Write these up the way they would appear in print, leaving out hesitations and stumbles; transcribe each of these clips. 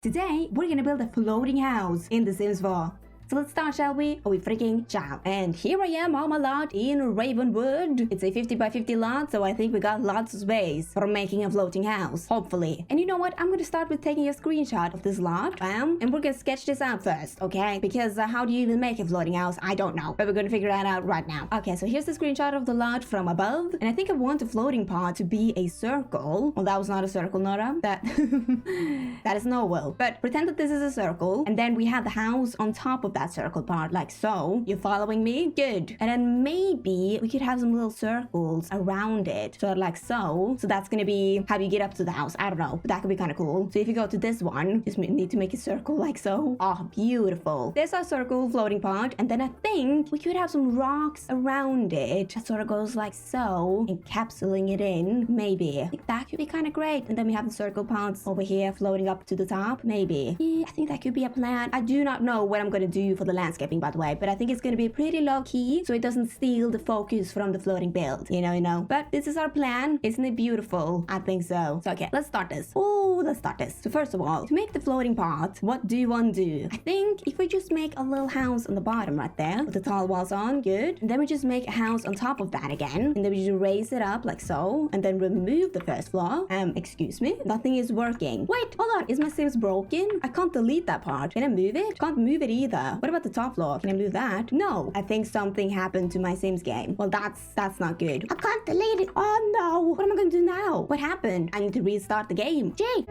Today, we're gonna build a floating house in The Sims 4. So let's start, shall we? Oh, we freaking shall. And here I am on my lot in Ravenwood. It's a 50 by 50 lot, so I think we got lots of space for making a floating house, hopefully. And you know what? I'm gonna start with taking a screenshot of this lot, and we're gonna sketch this out first, okay? Because how do you even make a floating house? I don't know, but we're gonna figure that out right now. Okay, so here's the screenshot of the lot from above, and I think I want the floating part to be a circle. Well, that was not a circle, Nora. That is no will. But pretend that this is a circle, and then we have the house on top of that circle part, like so. You following me? Good. And then maybe we could have some little circles around it, so like so. So that's gonna be how do you get up to the house? I don't know, but that could be kind of cool. So if you go to this one, just need to make a circle like so. Oh, beautiful. There's our circle floating part, and then I think we could have some rocks around it that sort of goes like so, encapsulating it in. Maybe. I think that could be kind of great. And then we have the circle parts over here floating up to the top. Maybe. Yeah, I think that could be a plan. I do not know what I'm gonna do for the landscaping, by the way, but I think it's gonna be pretty low key, so it doesn't steal the focus from the floating build. You know. But this is our plan. Isn't it beautiful? I think so. So okay, let's start this. Oh, let's start this. So first of all, to make the floating part, what do you want to do? I think if we just make a little house on the bottom right there with the tall walls on, good. And then we just make a house on top of that again, and then we just raise it up like so, and then remove the first floor. Excuse me, nothing is working. Wait, hold on, is my Sims broken? I can't delete that part. Can I move it? Can't move it either. What about the top floor? Can I move that? No, I think something happened to my Sims game. Well, that's not good. I can't delete it. Oh no, what am I gonna do now? What happened? I need to restart the game. Gee.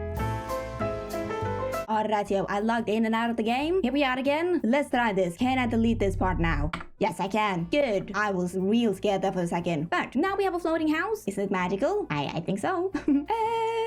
Alright, yo, I logged in and out of the game. Here we are again. Let's try this. Can I delete this part now? Yes, I can. Good. I was real scared there for a second. But now we have a floating house. Is it magical? I think so.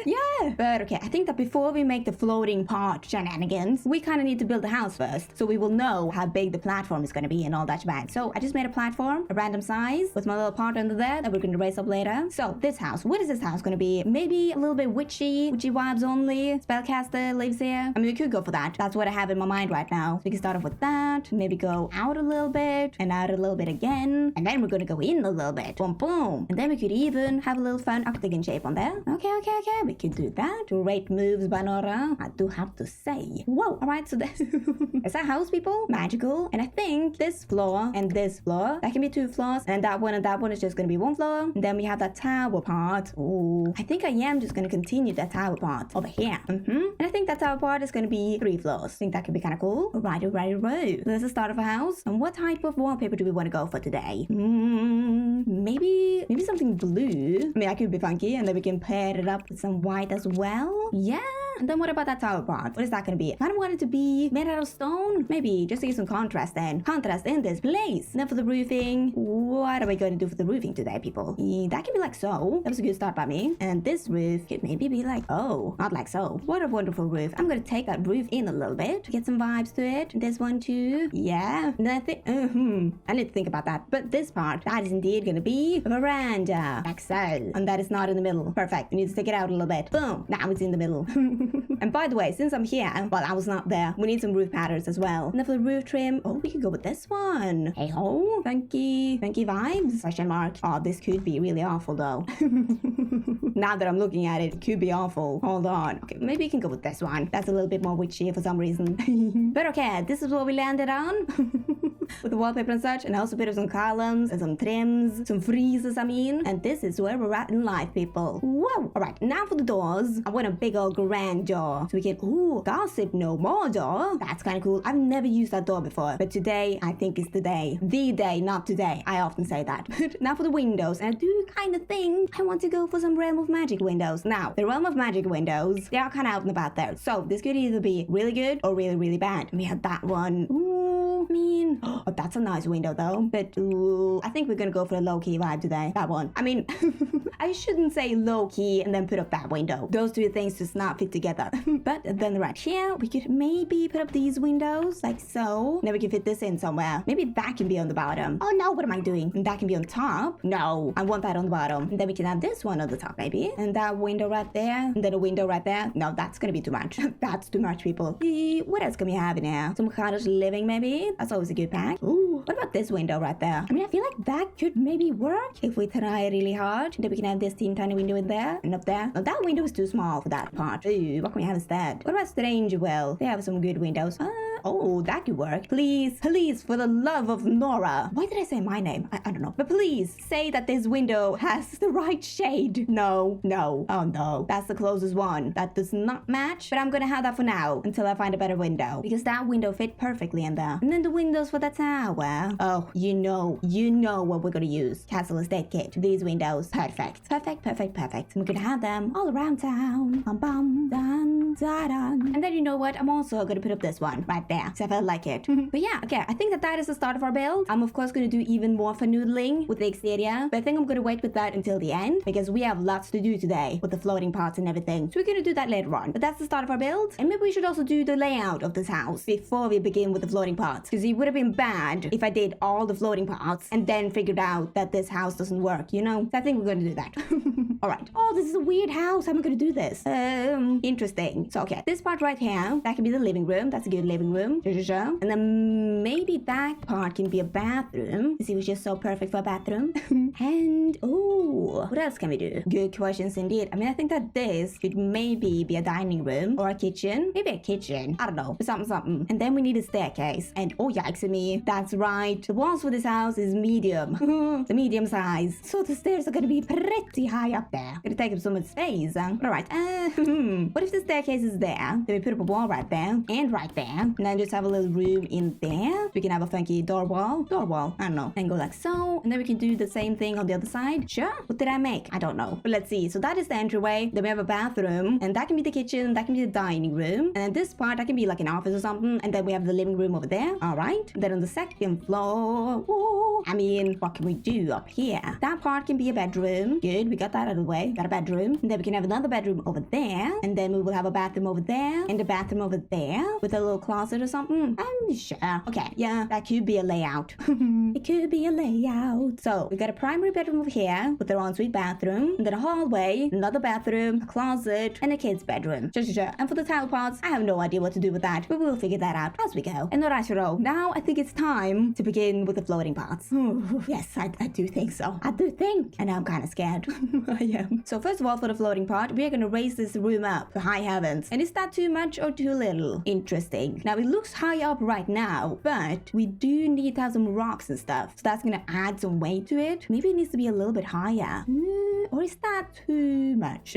Yeah. But okay, I think that before we make the floating part shenanigans, we kind of need to build the house first, so we will know how big the platform is going to be and all that shebang. So I just made a platform, a random size, with my little part under there that we're going to raise up later. So this house, what is this house going to be? Maybe a little bit witchy vibes only. Spellcaster lives here. I mean, we could go for that. That's what I have in my mind right now. So we can start off with that. Maybe go out a little bit and out a little bit again. And then we're going to go in a little bit. Boom, boom. And then we could even have a little fun octagon shape on there. Okay. We could do that. Great moves by Nora, I do have to say. Whoa. All right. So is that house, people? Magical. And I think this floor and this floor, that can be 2 floors. And that one is just going to be 1 floor. And then we have that tower part. Ooh. I think I am just going to continue that tower part over here. And I think that tower part is going to be 3 floors. I think that could be kind of cool. Alright. So this is the start of a house. And what type of wallpaper do we want to go for today? Maybe something blue. I mean, that could be funky. And then we can pair it up with some white as well. Yeah. And then what about that tower part? What is that going to be? I kind of want it to be made out of stone. Maybe just to get some contrast then. Contrast in this place. And then for the roofing, what are we going to do for the roofing today, people? That can be like so. That was a good start by me. And this roof could maybe be like, oh, not like so. What a wonderful roof. I'm going to take that roof in a little bit to get some vibes to it. And this one too. Yeah. And I think, I need to think about that. But this part, that is indeed going to be a veranda. Like so. And that is not in the middle. Perfect. We need to stick it out a little bit. Boom. Now it's in the middle. And by the way, since I'm here, well, I was not there, we need some roof patterns as well. And then for the roof trim, oh, we could go with this one. Hey ho, funky vibes? Question mark. Oh, this could be really awful though. Now that I'm looking at it, it could be awful. Hold on. Okay, maybe we can go with this one. That's a little bit more witchy for some reason. But okay, this is what we landed on. With the wallpaper and such, and also a bit of some columns and some trims, some friezes, I mean. And this is where we're at in life, people. Whoa! Alright, now for the doors. I want a big old grand door. So we can, gossip no more door. That's kind of cool. I've never used that door before. But today, I think is the day. The day, not today. I often say that. But now for the windows. And I do kind of think I want to go for some Realm of Magic windows. Now, the Realm of Magic windows, they are kind of out and about there. So this could either be really good or really, really bad. And we have that one. Ooh, I mean, oh, that's a nice window though. But I think we're gonna go for a low-key vibe today. That one. I mean, I shouldn't say low-key and then put up that window. Those two things just not fit together. But then right here, we could maybe put up these windows like so. Then we can fit this in somewhere. Maybe that can be on the bottom. Oh no, what am I doing? And that can be on top. No, I want that on the bottom. And then we can have this one on the top maybe. And that window right there. And then a window right there. No, that's gonna be too much. That's too much, people. What else can we have in here? Some cottage living maybe? That's always a good pack. Ooh, What about this window right there? I mean, I feel like that could maybe work if we try really hard. Then we can have this teeny tiny window in there and up there. Now, that window is too small for that part. Ooh, what can we have instead? What about Strange Well? They have some good windows. Oh, that could work. Please, please, for the love of Nora. Why did I say my name? I don't know. But please, say that this window has the right shade. No, no. Oh, no. That's the closest one. That does not match. But I'm gonna have that for now until I find a better window. Because that window fit perfectly in there. And then the windows for the tower. Oh, you know what we're gonna use. Castle Estate Kit. These windows. Perfect. Perfect, perfect, perfect. We're gonna have them all around town. Bum, bum, dun, da, dun. And then you know what? I'm also gonna put up this one right there. So I felt like it. But yeah, okay. I think that is the start of our build. I'm of course gonna do even more for noodling with the exterior. But I think I'm gonna wait with that until the end. Because we have lots to do today with the floating parts and everything. So we're gonna do that later on. But that's the start of our build. And maybe we should also do the layout of this house before we begin with the floating parts. Because it would have been bad if I did all the floating parts and then figured out that this house doesn't work, you know? So I think we're gonna do that. Alright. Oh, this is a weird house. How am I gonna do this? Interesting. So okay, this part right here, that can be the living room. That's a good living room. And then maybe that part can be a bathroom. This is just so perfect for a bathroom. And oh, what else can we do? Good questions indeed. I mean, I think that this could maybe be a dining room or a kitchen. Maybe a kitchen. I don't know. Something. And then we need a staircase. And oh yikes me. That's right. The walls for this house is medium. The medium size. So the stairs are gonna be pretty high up there. Gonna take up so much space. Alright. What if the staircase is there? Then we put up a wall right there and right there. And then just have a little room in there. We can have a funky door wall, I don't know, and go like so. And then we can do the same thing on the other side. Sure. What did I make? I don't know. But let's see. So that is the entryway. Then we have a bathroom, and that can be the kitchen. That can be the dining room. And then this part, that can be like an office or something. And then we have the living room over there. All right. Then on the second floor, I mean, what can we do up here? That part can be a bedroom. Good. We got that out of the way. Got a bedroom. And then we can have another bedroom over there. And then we will have a bathroom over there and a bathroom over there with a little closet or something. Sure. Okay, yeah, that could be a layout. It could be a layout. So we got a primary bedroom over here with their ensuite bathroom, and then a hallway, another bathroom, a closet, and a kid's bedroom. Sure. And for the tile pots, I have no idea what to do with that, but we'll figure that out as we go. And alright, now I think it's time to begin with the floating parts. Yes, I do think so. I do think. And I'm kind of scared. I am. So first of all, for the floating part, we're gonna raise this room up to high heavens. And is that too much or too little? Interesting. Now it looks high up right now, but we do need to have some rocks and stuff, so that's gonna add some weight to it. Maybe it needs to be a little bit higher. Or is that too much?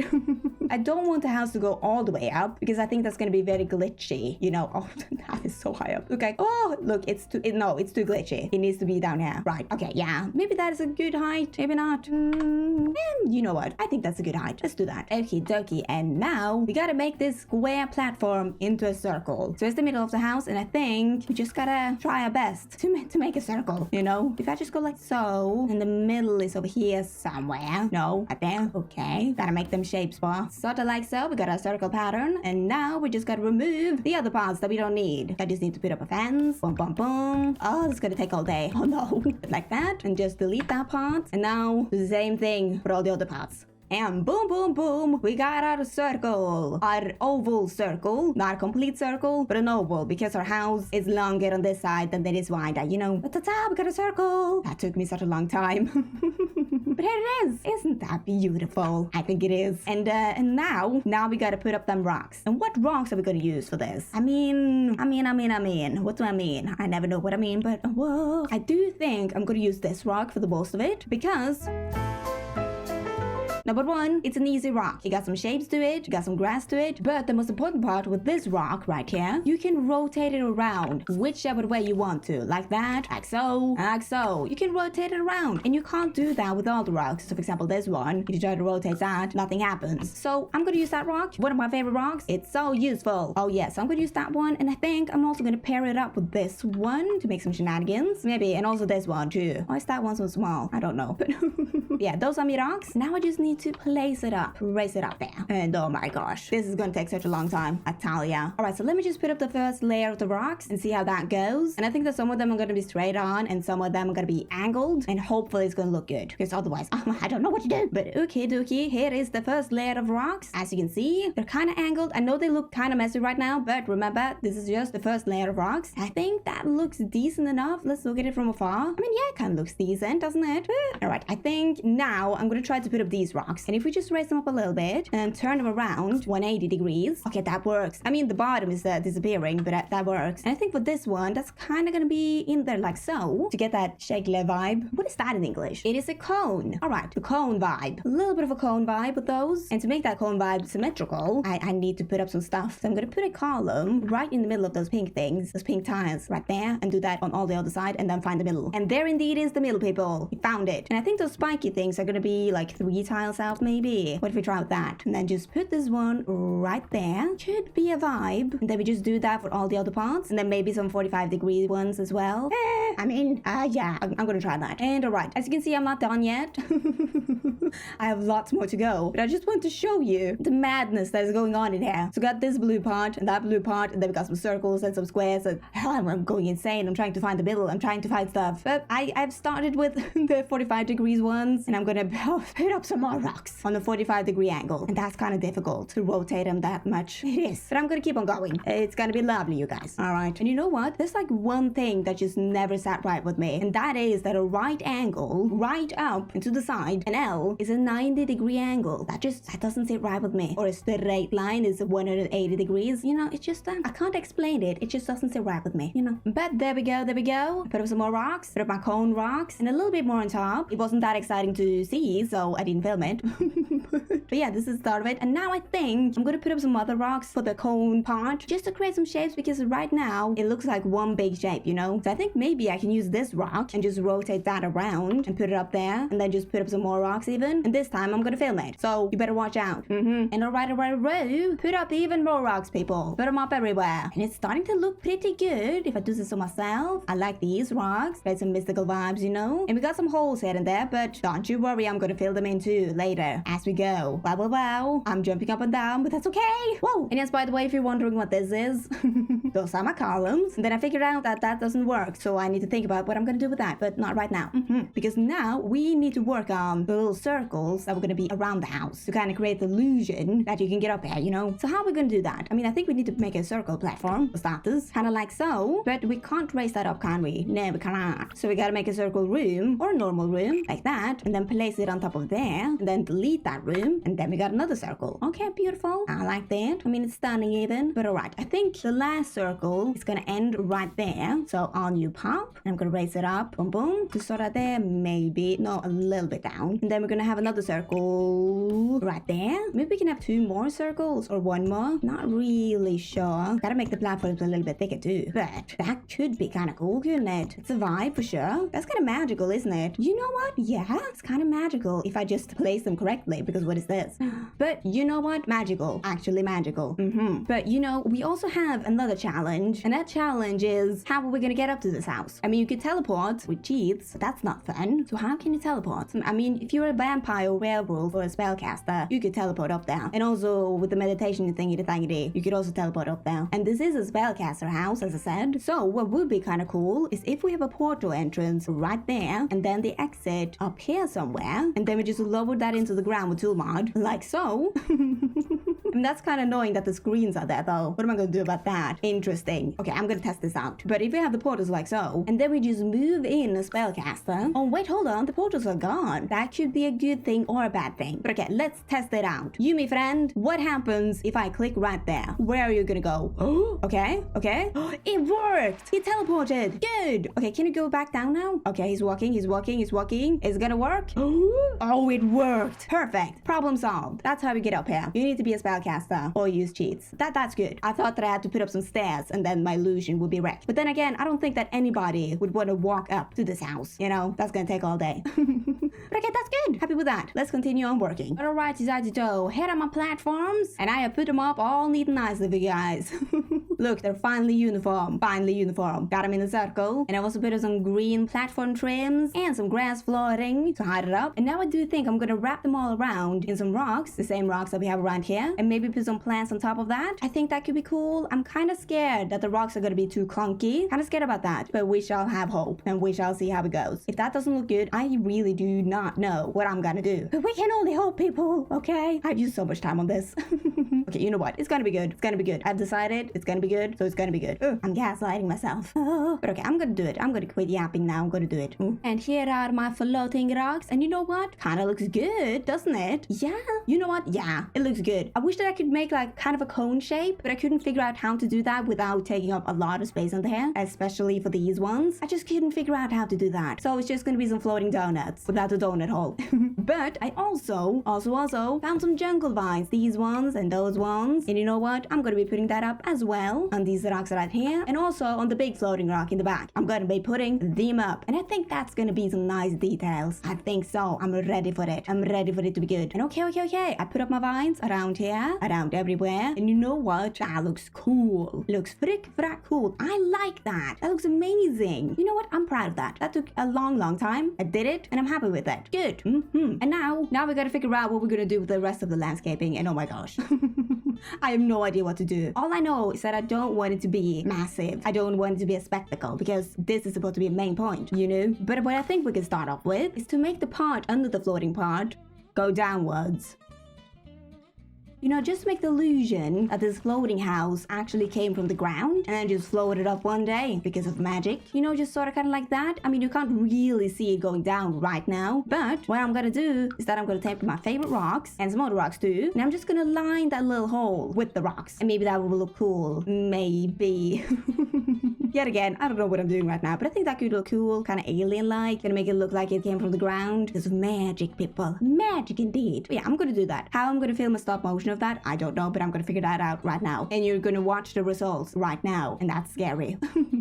I don't want the house to go all the way up because I think that's gonna be very glitchy, you know. Oh, that is so high up. Okay. Oh, look, it's too glitchy. It needs to be down here. Right. Okay, yeah, maybe that is a good height, maybe not. You know what, I think that's a good height. Let's do that. Okie dokie. And now we gotta make this square platform into a circle. So it's the middle of the house, and I think we just gotta try our best to make a circle, you know. If I just go like so, and the middle is over here somewhere. No, right there. Okay, gotta make them shapes for sort of like so. We got a circle pattern, and now we just gotta remove the other parts that we don't need. I just need to put up a fence. Boom, boom, boom. Oh, this is gonna take all day. Oh no. Like that, and just delete that part, and now do the same thing for all the other parts. And boom, boom, boom, we got our circle. Our oval circle. Not a complete circle, but an oval, because our house is longer on this side than it is wider, you know. But ta-ta, we got a circle. That took me such a long time. But here it is. Isn't that beautiful? I think it is. And now we gotta put up them rocks. And what rocks are we gonna use for this? I mean. What do I mean? I never know what I mean, but whoa. I do think I'm gonna use this rock for the most of it, because Number one, it's an easy rock. You got some shapes to it, you got some grass to it, but the most important part with this rock right here, you can rotate it around whichever way you want to, like that, like so. You can rotate it around, and you can't do that with all the rocks. So for example, this one, if you try to rotate that, nothing happens. So I'm gonna use that rock, one of my favorite rocks. It's so useful. Oh yes, I'm gonna use that one, and I think I'm also gonna pair it up with this one to make some shenanigans, maybe, and also this one too. Why is that one so small? I don't know. But Yeah, those are my rocks. Now I just need to place it up. Raise it up there. And oh my gosh, this is gonna take such a long time, I tell ya. Alright, so let me just put up the first layer of the rocks and see how that goes. And I think that some of them are gonna be straight on and some of them are gonna be angled. And hopefully it's gonna look good. Because otherwise, I don't know what to do. But okie dokie, here is the first layer of rocks. As you can see, they're kind of angled. I know they look kind of messy right now, but remember, this is just the first layer of rocks. I think that looks decent enough. Let's look at it from afar. I mean, yeah, it kind of looks decent, doesn't it? Alright, I think now I'm gonna try to put up these rocks. And if we just raise them up a little bit and turn them around 180 degrees, okay, that works. I mean, the bottom is disappearing, but that works. And I think for this one, that's kind of gonna be in there like so to get that shaky vibe. What is that in English? It is a cone. Alright, the cone vibe. A little bit of a cone vibe with those. And to make that cone vibe symmetrical, I need to put up some stuff. So I'm gonna put a column right in the middle of those pink things, those pink tiles right there, and do that on all the other side, and then find the middle. And there indeed is the middle, people. We found it. And I think those spiky things are gonna be like 3 tiles out, maybe. What if we try with that? And then just put this one right there. Should be a vibe. And then we just do that for all the other parts. And then maybe some 45-degree ones as well. Yeah, I'm gonna try that. And alright, as you can see, I'm not done yet. I have lots more to go. But I just want to show you the madness that is going on in here. So we got this blue part and that blue part, and then we got some circles and some squares. And I'm going insane. I'm trying to find the middle. I'm trying to find stuff. But I've started with the 45 degrees ones, and I'm gonna put up some more rocks on the 45-degree angle. And that's kind of difficult to rotate them that much. It is. But I'm gonna keep on going. It's gonna be lovely, you guys. Alright. And you know what? There's like one thing that just never sat right with me. And that is that a right angle, right up and to the side, an L is a 90-degree angle. That doesn't sit right with me. Or a straight line is 180 degrees. You know, it's just, I can't explain it. It just doesn't sit right with me, you know. But there we go. Put up some more rocks. Put up my cone rocks. And a little bit more on top. It wasn't that exciting to see, so I didn't film it. But yeah, this is the start of it. And now I think I'm gonna put up some other rocks for the cone part, just to create some shapes, because right now it looks like one big shape, you know. So I think maybe I can use this rock and just rotate that around and put it up there, and then just put up some more rocks even. And this time I'm gonna film it, so you better watch out. And alright, put up even more rocks, people. Put them up everywhere. And it's starting to look pretty good if I do this to myself. I like these rocks. There's some mystical vibes, you know. And we got some holes here and there, but don't you worry, I'm gonna fill them in too later as we go. Wow. I'm jumping up and down, but that's okay. Whoa. And yes, by the way, if you're wondering what this is, those are my columns. And then I figured out that that doesn't work, so I need to think about what I'm gonna do with that, but not right now. Because now we need to work on the little circles that we're gonna be around the house to kind of create the illusion that you can get up there, you know. So how are we gonna do that? I mean, I think we need to make a circle platform for starters, kind of like so, but we can't raise that up, can we? No, we cannot. So we gotta make a circle room or a normal room like that, and then place it on top of there, and then delete that room, and then we got another circle. Okay, beautiful. I like that. I mean, it's stunning even, but alright. I think the last circle is gonna end right there. So on you pop, and I'm gonna raise it up, boom, boom, to sort of there, maybe, no, a little bit down. And then we're gonna have another circle right there. Maybe we can have 2 more circles or 1 more. Not really sure. Gotta make the platforms a little bit thicker too. But that could be kind of cool, couldn't it? It's a vibe for sure. That's kind of magical, isn't it? You know what? Yeah, it's kind of magical if I just place them correctly, because what is this? But you know what? Magical. Actually magical. But you know, we also have another challenge, and that challenge is, how are we gonna get up to this house? I mean, you could teleport with cheats, but that's not fun. So how can you teleport? I mean, if you're a vampire or werewolf or a spellcaster, you could teleport up there. And also with the meditation thingy, you could also teleport up there. And this is a spellcaster house, as I said. So what would be kind of cool is if we have a portal entrance right there, and then the exit up here somewhere, and then we just lower that into the ground with tool mod, like so. I mean, that's kind of annoying that the screens are there though. What am I gonna do about that? Interesting. Okay, I'm gonna test this out. But if we have the portals like so, and then we just move in a spellcaster. Oh wait, hold on, the portals are gone. That could be a good thing or a bad thing. But okay, let's test it out. You, my friend, what happens if I click right there? Where are you gonna go? Oh, okay. It worked! He teleported! Good! Okay, can you go back down now? Okay, he's walking. Is it gonna work? Oh, it worked! Perfect! Problem solved. That's how we get up here. You need to be a spellcaster or use cheats. That's good. I thought that I had to put up some stairs and then my illusion would be wrecked. But then again, I don't think that anybody would want to walk up to this house. You know, that's gonna take all day. But okay, that's good. Happy with that. Let's continue on working. Alright, here are my platforms, and I have put them up all neat and nicely for you guys. Look, they're finally uniform. Finally uniform. Got them in a circle. And I also put some green platform trims and some grass flooring to hide it up. And now I do think I'm gonna wrap them all around in some rocks, the same rocks that we have around here, and maybe put some plants on top of that. I think that could be cool. I'm kind of scared that the rocks are gonna be too clunky. Kind of scared about that, but we shall have hope and we shall see how it goes. If that doesn't look good, I really do not know what I'm gonna do. But we can only hope, people, okay? I've used so much time on this. Okay, you know what? It's gonna be good. It's gonna be good. I've decided it's gonna be good, so it's gonna be good. I'm gaslighting myself. But okay, I'm gonna do it. I'm gonna quit yapping now. I'm gonna do it. And here are my floating rocks. And you know what? Kind of looks good, doesn't it? Yeah. You know what? Yeah, it looks good. I wish that I could make like kind of a cone shape, but I couldn't figure out how to do that without taking up a lot of space on there, especially for these ones. I just couldn't figure out how to do that. So it's just gonna be some floating donuts without a donut hole. But I also found some jungle vines, these ones and those ones. And you know what? I'm gonna be putting that up as well on these rocks right here, and also on the big floating rock in the back. I'm gonna be putting them up, and I think that's gonna be some nice details. I think so. I'm ready for it. I'm ready for it to be good. And okay. I put up my vines around here, around everywhere. And you know what? That looks cool. Looks frack cool. I like that. That looks amazing. You know what? I'm proud of that. That took a long time. I did it, and I'm happy with it. Good. And now we gotta figure out what we're gonna do with the rest of the landscaping. And oh my gosh. I have no idea what to do. All I know is that I don't want it to be massive. I don't want it to be a spectacle, because this is supposed to be a main point, you know? But what I think we can start off with is to make the part under the floating part go downwards. You know, just make the illusion that this floating house actually came from the ground and then just floated up one day because of magic. You know, just sort of kind of like that. I mean, you can't really see it going down right now. But what I'm gonna do is that I'm gonna take my favorite rocks and some other rocks too. And I'm just gonna line that little hole with the rocks. And maybe that will look cool. Maybe. Yet again, I don't know what I'm doing right now, but I think that could look cool, kind of alien-like. Gonna make it look like it came from the ground because of magic, people. Magic indeed. But yeah, I'm gonna do that. How I'm gonna film a stop motion of that, I don't know, but I'm gonna figure that out right now. And you're gonna watch the results right now, and that's scary.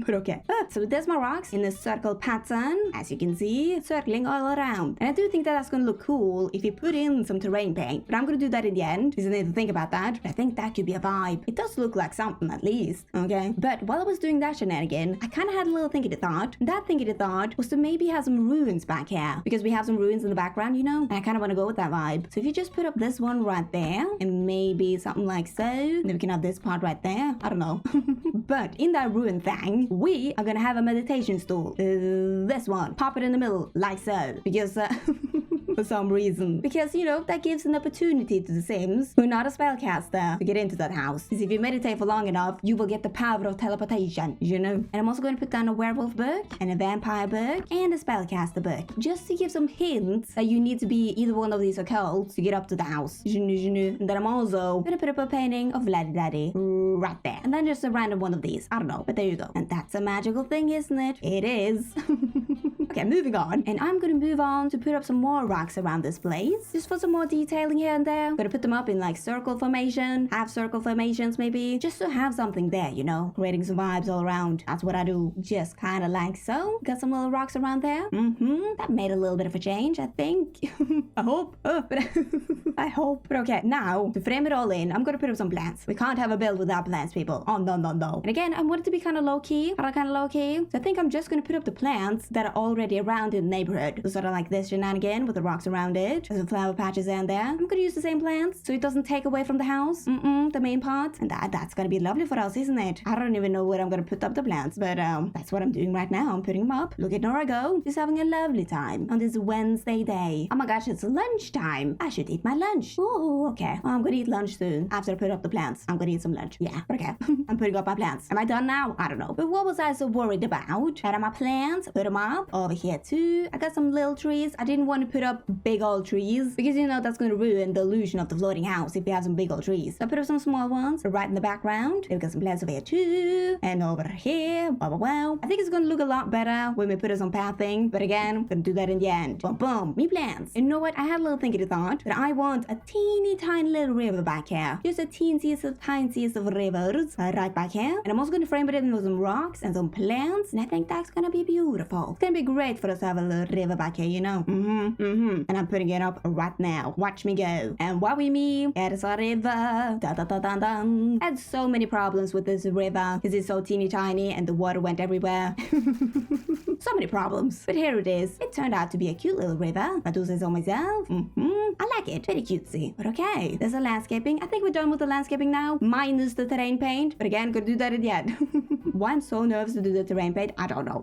But okay. So there's my rocks in a circle pattern, as you can see, circling all around. And I do think that that's gonna look cool if you put in some terrain paint, but I'm gonna do that in the end, because I need to think about that. But I think that could be a vibe. It does look like something at least, okay? But while I was doing that shenanigan, I kind of had a little thinking thought. And that thinking thought was to maybe have some ruins back here, because we have some ruins in the background, you know? And I kind of want to go with that vibe. So if you just put up this one right there, and maybe something like so, then we can have this part right there. I don't know. But in that ruin thing, we are gonna have a meditation stool. This one. Pop it in the middle, like so. Because, for some reason. Because, you know, that gives an opportunity to the Sims who are not a spellcaster to get into that house. Because if you meditate for long enough, you will get the power of teleportation, you know? And I'm also going to put down a werewolf book, and a vampire book, and a spellcaster book. Just to give some hints that you need to be either one of these occults to get up to the house. And then I'm also gonna put up a painting of Lady Daddy right there. And then just a random one of these. I don't know, but there you go. And that's a magical thing, isn't it? It is. Okay, moving on. And I'm gonna move on to put up some more rocks around this place. Just for some more detailing here and there. I'm gonna put them up in like circle formation, half circle formations maybe. Just to have something there, you know? Creating some vibes all around. That's what I do. Just kinda like so. Got some little rocks around there. That made a little bit of a change, I think. I hope. But I hope. But okay, now, to frame it all in, I'm gonna put up some plants. We can't have a build without plants, people. Oh, no. And again, I want it to be kind of low-key. Kind of low-key. So I think I'm just gonna put up the plants that are already around in the neighborhood. So sort of like this shenanigan with the rocks around it. There's some flower patches in there. I'm gonna use the same plants so it doesn't take away from the house. The main part. And that's gonna be lovely for us, isn't it? I don't even know where I'm gonna put up the plants, but that's what I'm doing right now. I'm putting them up. Look at Nora go. She's having a lovely time on this Wednesday day. Oh my gosh, it's lunchtime. I should eat my lunch. Oh, okay. Well, I'm gonna eat lunch soon. After I put up the plants, I'm gonna eat some lunch. Yeah, okay. I'm putting up my plants. Am I done now? I don't know. But what was I so worried about? Had my plants, put them up. Over here too. I got some little trees. I didn't want to put up big old trees because you know that's gonna ruin the illusion of the floating house if you have some big old trees. So I put up some small ones right in the background. We've got some plants over here too. And over here. Wow. I think it's gonna look a lot better when we put up some pathing. But again, I'm gonna do that in the end. Boom, boom. Me plants. And you know what? I had a little thinking thought that I want want a teeny tiny little river back here. Just a teensiest of tiniest of rivers right back here. And I'm also gonna frame it in with some rocks and some plants. And I think that's gonna be beautiful. It's gonna be great for us to have a little river back here, you know? And I'm putting it up right now. Watch me go. And what we mean, it is a river. Da da da da da. I had so many problems with this river because it's so teeny tiny and the water went everywhere. So many problems. But here it is. It turned out to be a cute little river. I do say so myself. I like it. Very cutesy. But okay, there's a landscaping. I think we're done with the landscaping now. Minus the terrain paint. But again, gonna do that yet. Why I'm so nervous to do the terrain paint, I don't know.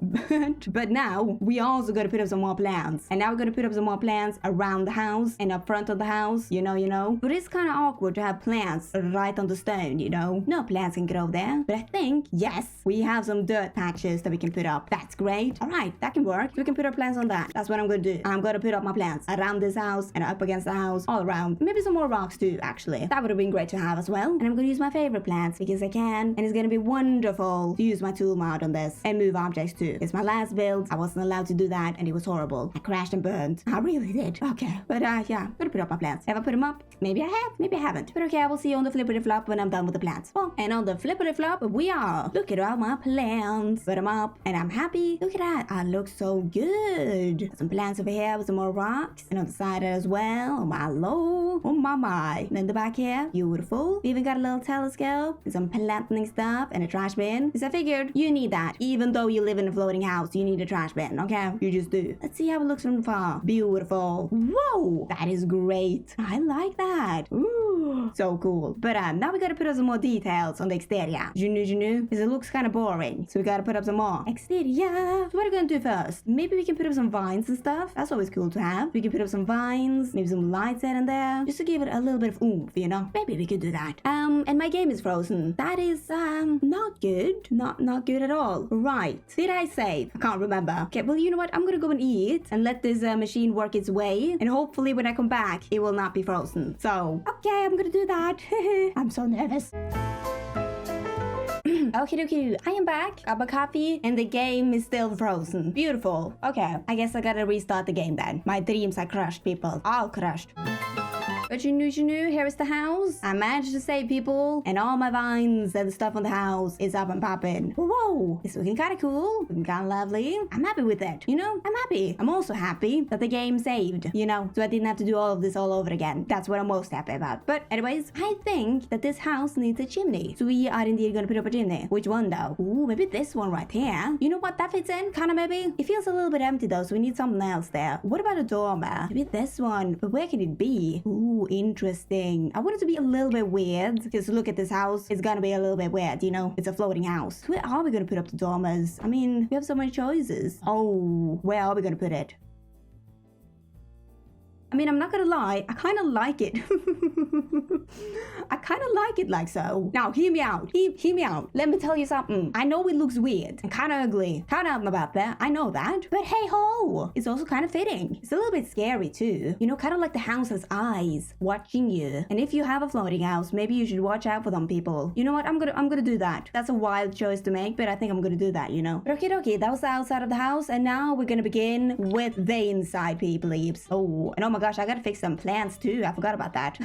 But now, we also gotta put up some more plants. And now we're gonna put up some more plants around the house and up front of the house. You know. But it's kind of awkward to have plants right on the stone, you know. No plants can grow there. But I think, yes, we have some dirt patches that we can put up. That's great. Alright, that can work. We can put our plants on that. That's what I'm gonna do. I'm gonna put up my plants around this house and up against the house, all around. Maybe some more rocks too, actually. That would have been great to have as well. And I'm gonna use my favorite plants because I can. And it's gonna be wonderful to use my tool mod on this and move objects too. It's my last build. I wasn't allowed to do that and it was horrible. I crashed and burned. I really did. Okay. But yeah, I'm gonna put up my plants. Have I put them up? Maybe I have. Maybe I haven't. But okay, I will see you on the flippity flop when I'm done with the plants. Well, and on the flippity flop, we are. Look at all my plants. Put them up and I'm happy. Look at that. I look so good. Some plants over here with some more rocks. And on the side as well. Oh my lord. Oh my. And then the back here. Beautiful. We even got a little telescope. And some planting stuff. And a trash bin. Because I figured you need that. Even though you live in a floating house, you need a trash bin. Okay? You just do. Let's see how it looks from far. Beautiful. Whoa. That is great. I like that. Ooh. So cool. But now we gotta put up some more details on the exterior. You know? Because it looks kind of boring. So we gotta put up some more. Exterior. So what are we gonna do first? Maybe we can put up some vines and stuff. That's always cool to have. We can put up some vines. Maybe some lights here and there. Just to give it a little bit of oomph, you know? Maybe we could do that. And my game is frozen. That is, not good. Not good at all. Right. Did I save? I can't remember. Okay, well, you know what? I'm gonna go and eat and let this machine work its way. And hopefully when I come back, it will not be frozen. So, okay, I'm gonna do that. I'm so nervous. Okie dokie, I am back. Got my coffee and the game is still frozen. Beautiful. Okay, I guess I gotta restart the game then. My dreams are crushed, people. All crushed. But you knew, here is the house. I managed to save people, and all my vines and the stuff on the house is up and popping. Whoa, it's looking kind of cool, looking kind of lovely. I'm happy with it, you know? I'm happy. I'm also happy that the game saved, you know? So I didn't have to do all of this all over again. That's what I'm most happy about. But anyways, I think that this house needs a chimney. So we are indeed gonna put up a chimney. Which one though? Ooh, maybe this one right here. You know what? That fits in, kinda maybe. It feels a little bit empty though, so we need something else there. What about a dormer? Maybe this one, but where can it be? Ooh, interesting. I want it to be a little bit weird because look at this house. It's gonna be a little bit weird, you know? It's a floating house. Where are we gonna put up the dormers? I mean, we have so many choices. Oh, where are we gonna put it? I mean, I'm not gonna lie, I kind of like it. I kind of like it like so. Now, hear me out. Hear me out. Let me tell you something. I know it looks weird and kind of ugly. Kind of out and about there. I know that. But hey ho, it's also kind of fitting. It's a little bit scary too. You know, kind of like the house has eyes watching you. And if you have a floating house, maybe you should watch out for them people. You know what? I'm gonna do that. That's a wild choice to make, but I think I'm gonna do that, you know. But okay, that was the outside of the house, and now we're gonna begin with the inside, peeps. Oh, and oh my gosh, I gotta fix some plants too. I forgot about that.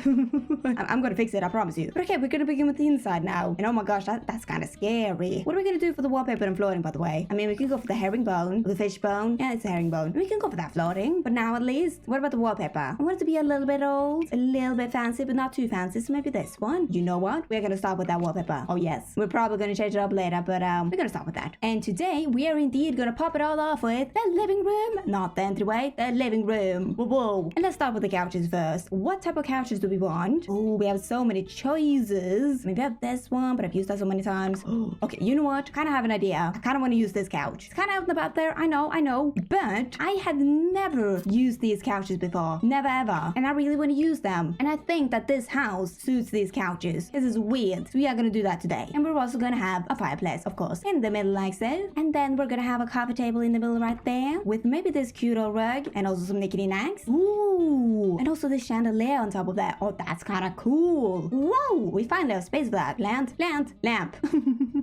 I'm gonna fix it, I promise you. But okay, we're gonna begin with the inside now. And oh my gosh, that's kind of scary. What are we gonna do for the wallpaper and flooring, by the way? I mean, we can go for the herringbone, the fish bone. Yeah, it's a herringbone. We can go for that flooring. But now at least, what about the wallpaper? I want it to be a little bit old, a little bit fancy, but not too fancy. So maybe this one. You know what? We're gonna start with that wallpaper. Oh yes, we're probably gonna change it up later, but we're gonna start with that. And today we are indeed gonna pop it all off with the living room, not the entryway, the living room. Whoa. And let's start with the couches first. What type of couches do we want? Oh, we have so many choices. Maybe I have this one, but I've used that so many times. Okay, you know what? Kind of have an idea. I kind of want to use this couch. It's kind of out and about there. I know. But I had never used these couches before. Never ever. And I really want to use them. And I think that this house suits these couches. This is weird. So we are going to do that today. And we're also going to have a fireplace, of course, in the middle like so. And then we're going to have a coffee table in the middle right there with maybe this cute old rug and also some knickety knacks. Ooh. Oh, and also the chandelier on top of that. Oh, that's kind of cool. Whoa, we finally have space for that. Lamp.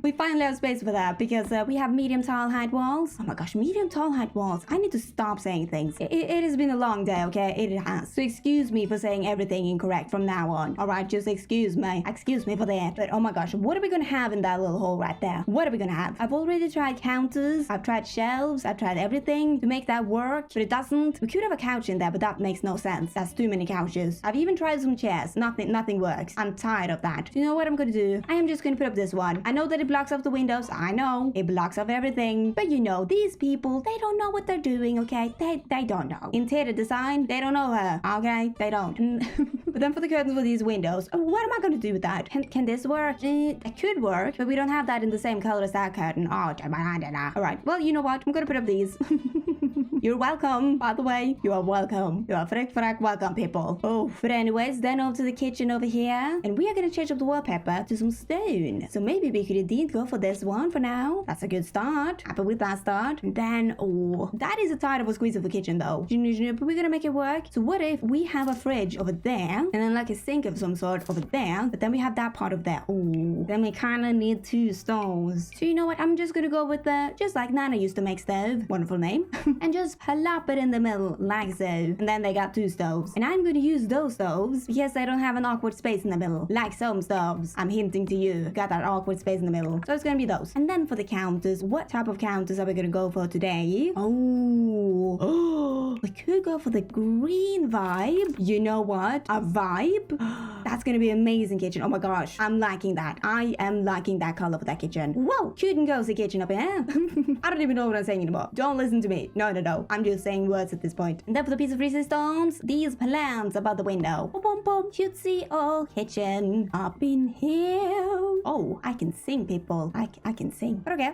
We finally have space for that because we have medium tall height walls. Oh my gosh, medium tall height walls. I need to stop saying things. It has been a long day, okay? It has. So excuse me for saying everything incorrect from now on. All right, just excuse me. Excuse me for that. But oh my gosh, what are we gonna have in that little hole right there? What are we gonna have? I've already tried counters. I've tried shelves. I've tried everything to make that work, but it doesn't. We could have a couch in there, but that makes no sense. That's too many couches. I've even tried some chairs. Nothing works. I'm tired of that. Do you know what I'm gonna do? I am just gonna put up this one. I know that it blocks off the windows. I know it blocks off everything, but you know, these people, they don't know what they're doing, okay? They don't know. Interior design, they don't know her, okay? They don't. But then for the curtains for these windows, what am I gonna do with that? Can this work? It could work, but we don't have that in the same color as that curtain. Oh, all right. Well, you know what? I'm gonna put up these. You're welcome, by the way. You are welcome. You are frick welcome, people. Oh, but anyways, then over to the kitchen over here. And we are gonna change up the wallpaper to some stone. So maybe we could indeed go for this one for now. That's a good start. Happy with that start. And then, oh, that is a tired of a squeeze of the kitchen though. But we're gonna make it work. So what if we have a fridge over there and then like a sink of some sort over there, but then we have that part of there. Oh, then we kind of need two stoves. So you know what? I'm just gonna go with the, just like Nana used to make stove. Wonderful name. And just plop it in the middle like so. And then they got two stoves. And I'm gonna use those stoves because they don't have an awkward space in the middle. Like some stoves. I'm hinting to you. Got that awkward space in the middle. So it's gonna be those. And then for the counters, what type of counters are we gonna go for today? Oh, we could go for the green vibe. You know what? A vibe? That's gonna be amazing kitchen. Oh my gosh. I'm liking that. I am liking that color for that kitchen. Whoa, cute and cozy kitchen up here. I don't even know what I'm saying anymore. Don't listen to me. No. I'm just saying words at this point. And then for the piece of resistance, these plants above the window. Boom, boom, boom. Cutesy old kitchen up in here. Oh, I can sing, people. I can sing. But okay.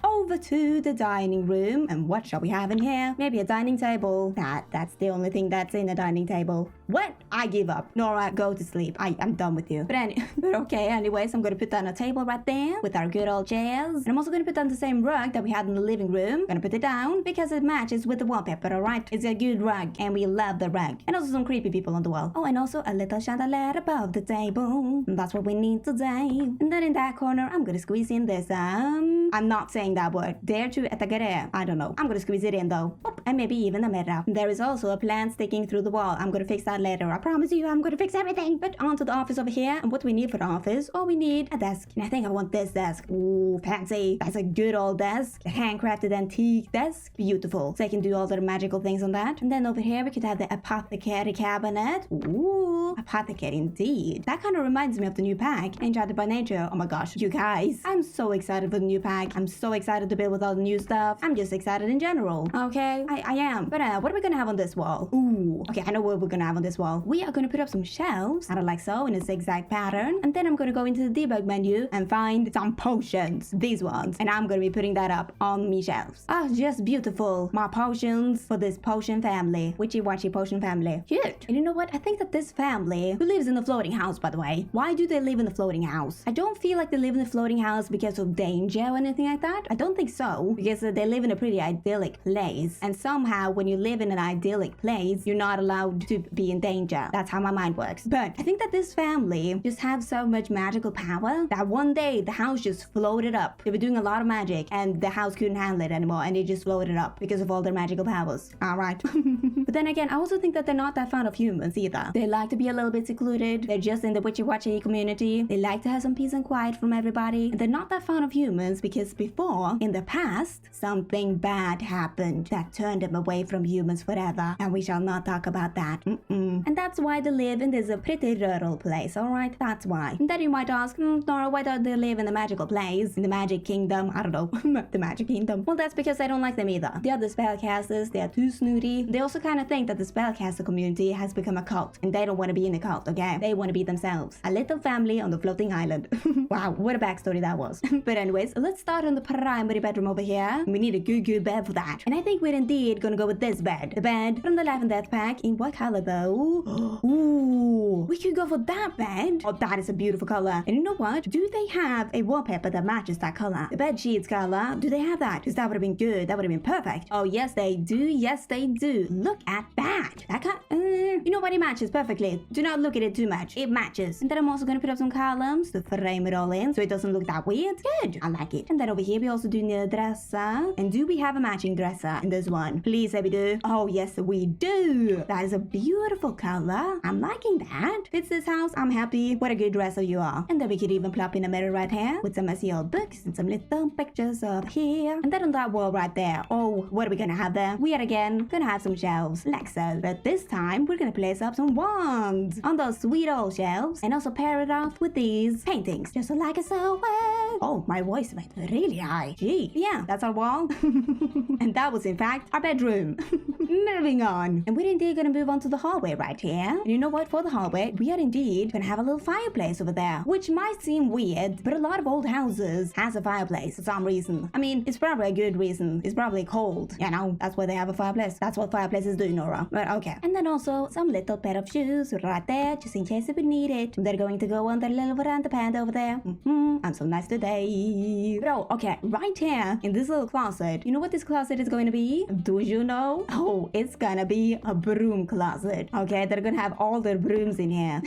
Over to the dining room. And what shall we have in here? Maybe a dining table. That's the only thing that's in a dining table. What? I give up. Nora, go to sleep. I'm done with you. But okay, anyways, I'm gonna put that on a table right there with our good old chairs. And I'm also gonna put down the same rug that we had in the living room. Gonna put it down because it matches with the wallpaper, alright? It's a good rug and we love the rug. And also some creepy people on the wall. Oh, and also a little chandelier above the table. And that's what we need today. And then in that corner, I'm gonna squeeze in this, I'm not saying that word. Dare to etagere. I don't know. I'm gonna squeeze it in though. Oop, and maybe even a mirror. There is also a plant sticking through the wall. I'm gonna fix that later. I promise you, I'm gonna fix everything. But onto the office over here. And what we need for the office? Oh, we need a desk. And I think I want this desk. Ooh, fancy. That's a good old desk. A handcrafted antique desk. Beautiful. So I can do all the magical things on that. And then over here, we could have the apothecary cabinet. Ooh, apothecary indeed. That kind of reminds me of the new pack, Enchanted by Nature. Oh my gosh, you guys. I'm so excited for the new pack. I'm so excited to build with all the new stuff. I'm just excited in general. Okay, I am. But what are we gonna have on this wall? Ooh, okay, I know what we're gonna have on this wall. We are gonna put up some shelves, kind of like so, in a zigzag pattern. And then I'm gonna go into the debug menu and find some potions. These ones. And I'm gonna be putting that up on me shelves. Oh, just beautiful. My potions for this potion family. Witchy-watchy potion family. Cute. And you know what? I think that this family, who lives in the floating house, by the way, why do they live in the floating house? I don't feel like they live in the floating house because of danger or anything like that. I don't think so. Because they live in a pretty idyllic place. And somehow, when you live in an idyllic place, you're not allowed to be in danger. That's how my mind works. But I think that this family just have so much magical power that one day the house just floated up. They were doing a lot of magic and the house couldn't handle it anymore and it just floated up because of all their magical powers. Alright. But then again, I also think that they're not that fond of humans either. They like to be a little bit secluded. They're just in the witchy-watchy community. They like to have some peace and quiet from everybody. And they're not that fond of humans because before, in the past, something bad happened that turned them away from humans forever. And we shall not talk about that. And that's why they live in this pretty rural place, alright? That's why. And then you might ask, Nora, why don't they live in the magical place? In the magic kingdom? I don't know. The magic kingdom. Well, that's because I don't like them either. The other spellcasters, they are too snooty. They also kind of think that the spellcaster community has become a cult. And they don't want to be in a cult, okay? They want to be themselves. A little family on the floating island. Wow, what a backstory that was. But anyways, let's start on the primary bedroom over here. We need a good bed for that. And I think we're indeed indeed gonna go with this bed. The bed from the Life and Death pack. In what color though? Ooh, we could go for that bed. Oh, that is a beautiful color. And you know what? Do they have a wallpaper that matches that color? The bed sheets color. Do they have that? Because that would have been good. That would have been perfect. Oh, yes, they do. Yes, they do. Look at that. That kind you know what? It matches perfectly. Do not look at it too much. It matches. And then I'm also going to put up some columns to frame it all in so it doesn't look that weird. Good. I like it. And then over here, we also do need a dresser. And do we have a matching dresser in this one? Please say we do. Oh, yes, we do. That is a beautiful color. I'm liking that. Fits this house. I'm happy. What a good dresser you are. And then we could even plop in a mirror right here with some messy old books and some little pictures up here. And then on that wall right there. Oh, what are we going to have there? We are again going to have some shelves like so. But this time, we're going to place up some wands on those sweet old shelves and also pair it off with these paintings. Just like a so well. Oh, my voice went really high. Gee. Yeah, that's our wall. And that was in fact our bedroom. Moving on. And we're indeed going to move on to the hallway right here. And you know what? For the hallway, we are indeed going to have a little fireplace over there, which might seem weird, but a lot of old houses has a fireplace for some reason. I mean, it's probably a good reason. It's probably cold. You know, that's why they have a fireplace. That's what fireplaces do, Nora. But okay. And then also some little pair of shoes right there, just in case if we need it. They're going to go on the little veranda pad over there. I'm so nice today. But oh, okay. Right here in this little closet, you know what this closet is going to be? Do you know? Oh, it's gonna be a broom closet. Okay, they're gonna have all their brooms in here.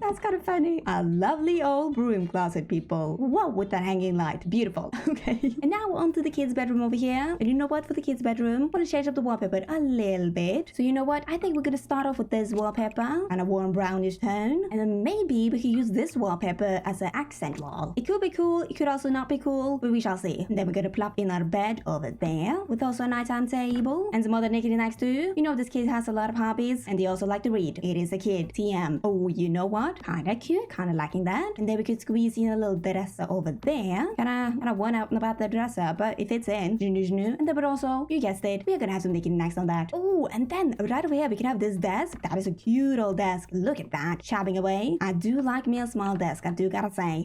That's kind of funny. A lovely old broom closet, people. Whoa, with that hanging light. Beautiful. Okay. And now on to the kids' bedroom over here. And you know what? For the kids' bedroom, I'm gonna change up the wallpaper a little bit. So you know what? I think we're gonna start off with this wallpaper and a warm brownish tone. And then maybe we could use this wallpaper as an accent wall. It could be cool. It could also not be cool, but we shall see. And then we're gonna plop in our bed over there with also a nighttime table and some other knickety knacks too. You know, this kid has a lot of hobbies and they also like to read. It is a kid. TM. Oh, you know what? Kinda cute. Kinda liking that. And then we could squeeze in a little dresser over there. Kinda one out about the dresser, but it fits in. And then but also, you guessed it, we're gonna have some knickety knacks on that. Oh, and then right over here we can have this desk. That is a cute old desk. Look at that. Chopping away. I do like me a small desk. I do gotta say.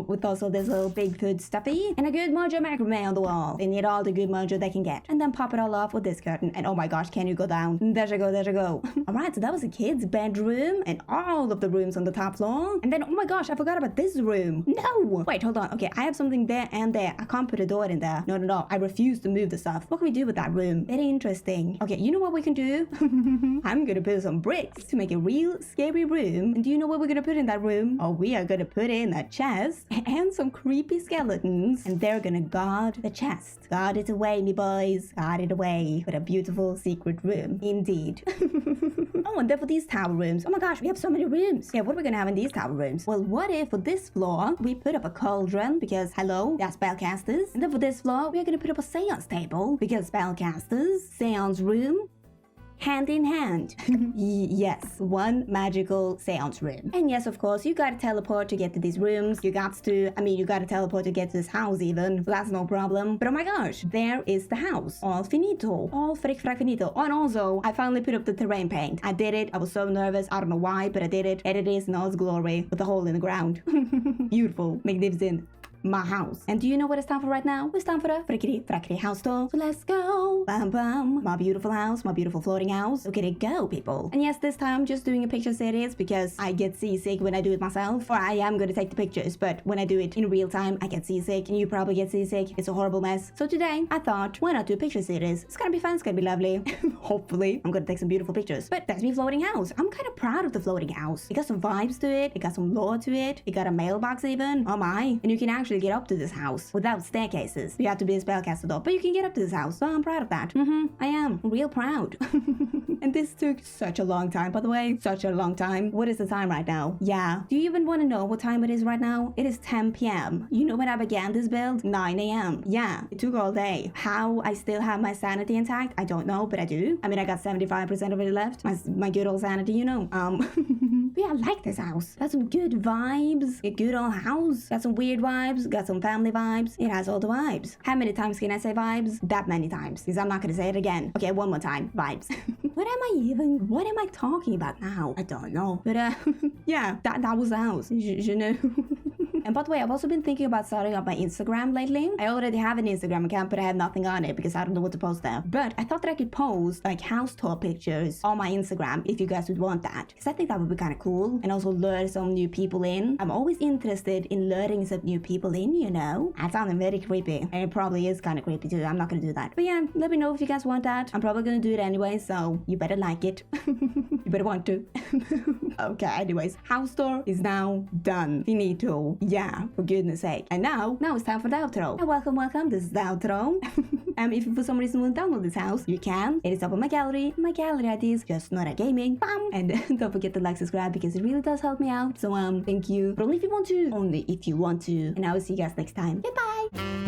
With also this little big food stuffy and a good mojo macrame on the wall. They need all the good mojo they can get. And then pop it all off with this curtain. And oh my gosh, can you go down? There you go, there you go. Alright, so that was the kids' bedroom and all of the rooms on the top floor. And then, oh my gosh, I forgot about this room. No! Wait, hold on. Okay, I have something there and there. I can't put a door in there. No. I refuse to move the stuff. What can we do with that room? Very interesting. Okay, you know what we can do? I'm gonna put some bricks to make a real scary room. And do you know what we're gonna put in that room? Oh, we are gonna put in a chest and some creepy skeletons. And they're gonna guard the chest. Guard it away, me boys. Guard it away for a beautiful secret room. Indeed. Oh, and then for these tower rooms. Oh my gosh, we have so many rooms. Yeah, what are we gonna have in these tower rooms? Well, what if for this floor, we put up a cauldron because, hello, they're spellcasters. And then for this floor, we're gonna put up a seance table because spellcasters, seance room, hand in hand. Yes, one magical seance room. And yes, of course, you gotta teleport to get to these rooms. You gotta teleport to get to this house even. So that's no problem. But oh my gosh, there is the house. All finito. All frick finito. Oh, and also, I finally put up the terrain paint. I did it. I was so nervous. I don't know why, but I did it. And it is in all its glory with a hole in the ground. Beautiful. Magnificent. My house. And do you know what it's time for right now? It's time for the frickety house tour. So let's go. Bam bam. My beautiful house, my beautiful floating house. Look at it go, people. And yes, this time I'm just doing a picture series because I get seasick when I do it myself. Or I am going to take the pictures, but when I do it in real time, I get seasick and you probably get seasick. It's a horrible mess. So today I thought, why not do a picture series? It's gonna be fun. It's gonna be lovely. Hopefully, I'm gonna take some beautiful pictures. But that's me floating house. I'm kind of proud of the floating house. It got some vibes to it. It got some lore to it. It got a mailbox even. Oh my. And you can actually get up to this house without staircases. You have to be a spellcaster though, but you can get up to this house, so I'm proud of that. I am real proud. And this took such a long time, by the way. Such a long time. What is the time right now? Yeah. Do you even want to know what time it is right now? It is 10 p.m. You know when I began this build? 9 a.m. Yeah, it took all day. How I still have my sanity intact, I don't know, but I do. I mean, I got 75% of it left. My good old sanity, you know. But yeah, I like this house. Got some good vibes. A good old house. Got some weird vibes. Got some family vibes. It has all the vibes. How many times can I say vibes? That many times. Because I'm not going to say it again. Okay, one more time. Vibes. What am I talking about now? I don't know. But yeah, that was the house. You know. And by the way, I've also been thinking about starting up my Instagram lately. I already have an Instagram account, but I have nothing on it because I don't know what to post there. But I thought that I could post like house tour pictures on my Instagram if you guys would want that. Because I think that would be kind of cool. And also lure some new people in. I'm always interested in luring some new people in, you know. That sounded very creepy. And it probably is kind of creepy too. I'm not gonna do that. But yeah, let me know if you guys want that. I'm probably gonna do it anyway, so you better like it. You better want to. Okay, anyways, house tour is now done. Finito. Yeah, for goodness sake. And now it's time for the outro. And welcome. This is the outro. If you for some reason want to download this house, you can. It is up on my gallery. My gallery ID is JustNoraGaming. Bam! And don't forget to like, subscribe because it really does help me out. So thank you. But only if you want to. Only if you want to. And I will see you guys next time. Goodbye.